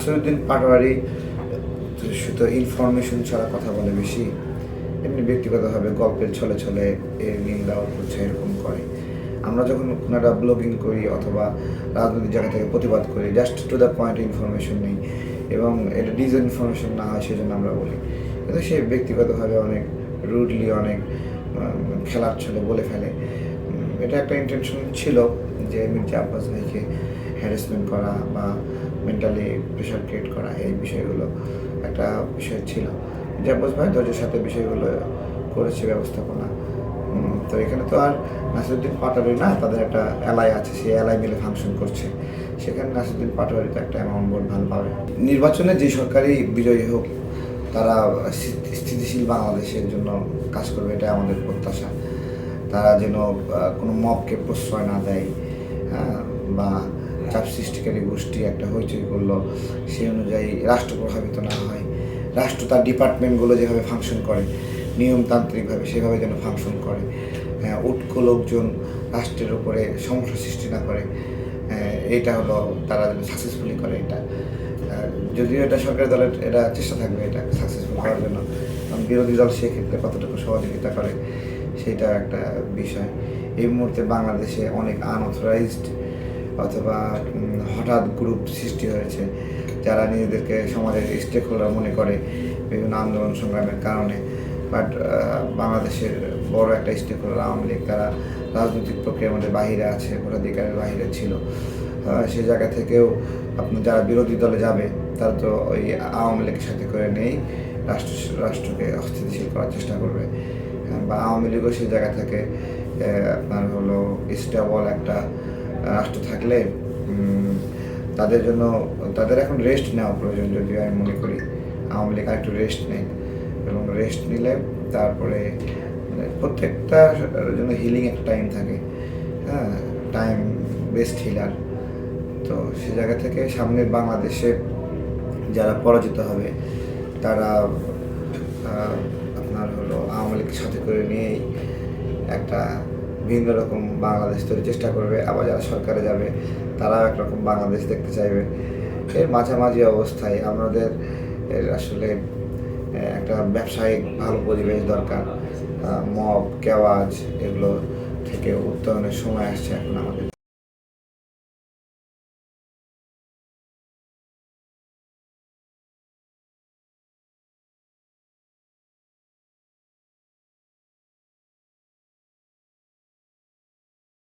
নাসিরুদ্দিন পাটোয়ারি শুধু ইনফরমেশন ছাড়া কথা বলে বেশি, এমনি ব্যক্তিগতভাবে গল্পের ছলে ছলে এর নিন্দা করছে, এরকম করে। আমরা যখন কোনো একটা ব্লগিং করি অথবা রাজনৈতিক জায়গা থেকে প্রতিবাদ করি, just to the point information নেই এবং এটা ডিসইনফরমেশন না হয় সেজন্য আমরা বলি। কিন্তু সে ব্যক্তিগতভাবে অনেক রুডলি, অনেক খেলার ছলে বলে ফেলে। এটা একটা ইন্টেনশন ছিল যে মির্জা আব্বাস ভাইকে হ্যারাসমেন্ট করা বা মেন্টালি প্রেশার ক্রিয়েট করা, এই বিষয়গুলো একটা বিষয় ছিল। মির্জা আব্বাস ভাই ধৈর্যের সাথে বিষয়গুলো করেছে ব্যবস্থাপনা। তো এখানে তো আর নাসিরুদ্দিন পাটোয়ারি না, তাদের একটা এলআই আছে, সেই এলআই মিলে ফাংশন করছে। সেখানে নাসিরুদ্দিন পাটোয়ারি তো একটা অ্যামাউন্ট ভোট ভালো পাবে। নির্বাচনে যে সরকারি বিজয়ী হোক, তারা স্থিতিশীল বাংলাদেশের জন্য কাজ করবে, এটা আমাদের প্রত্যাশা। তারা যেন কোনো মবকে প্রশ্রয় না দেয় বা চাপ সৃষ্টিকারী গোষ্ঠী একটা হইচই করলো সেই অনুযায়ী রাষ্ট্র প্রভাবিত না হয়। রাষ্ট্র তার ডিপার্টমেন্টগুলো যেভাবে ফাংশন করে নিয়মতান্ত্রিকভাবে, সেভাবে যেন ফাংশন করে। উটকো লোকজন রাষ্ট্রের উপরে সমস্যা সৃষ্টি না করে, এইটা হলো তারা যেন সাকসেসফুলি করে। এটা যদিও এটা সরকারি দলের এটা চেষ্টা থাকবে এটা সাকসেসফুল করার জন্য, কারণ বিরোধী দল সেক্ষেত্রে কতটুকু সহযোগিতা করে সেটা একটা বিষয়। এই মুহূর্তে বাংলাদেশে অনেক আনঅথরাইজড অথবা হঠাৎ গ্রুপ সৃষ্টি হয়েছে, যারা নিজেদেরকে সমাজের স্টেক হোল্ডার মনে করে বিভিন্ন আন্দোলন সংগ্রামের কারণে। বাট বাংলাদেশের বড় একটা স্টেক হোল্ডার আওয়ামী লীগ, তারা রাজনৈতিক প্রক্রিয়ার মধ্যে বাহিরে আছে, ভোটাধিকারের বাহিরে ছিল। সে জায়গা থেকেও আপনার যারা বিরোধী দলে যাবে তারা তো ওই আওয়ামী লীগের সাথে করে নেই রাষ্ট্রকে অস্থিতিশীল করার চেষ্টা করবে, বা আওয়ামী লীগও সেই জায়গা থেকে আপনার হলো স্টেবল একটা রাষ্ট্র থাকলে তাদের জন্য তাদের এখন রেস্ট নেওয়া প্রয়োজন। যদিও আমি মনে করি আওয়ামী লীগ একটু রেস্ট নেই, এবং রেস্ট নিলে তারপরে প্রত্যেকটা জন্য হিলিং একটা টাইম থাকে, টাইম বেস্ট হিলার। তো সে জায়গা থেকে সামনের বাংলাদেশে যারা পরাজিত হবে তারা আপনার হলো আওয়ামী লীগের সাথে করে নিয়েই একটা ভিন্ন রকম বাংলাদেশ তৈরির চেষ্টা করবে। আবার যারা সরকারে যাবে তারাও একরকম বাংলাদেশ দেখতে চাইবে। এর মাঝামাঝি অবস্থায় আমাদের আসলে একটা ব্যবসায়িক ভালো পরিবেশ দরকার। মব কেওয়াজ এগুলো থেকে উত্তরণের সময় আসছে এখন আমাদের।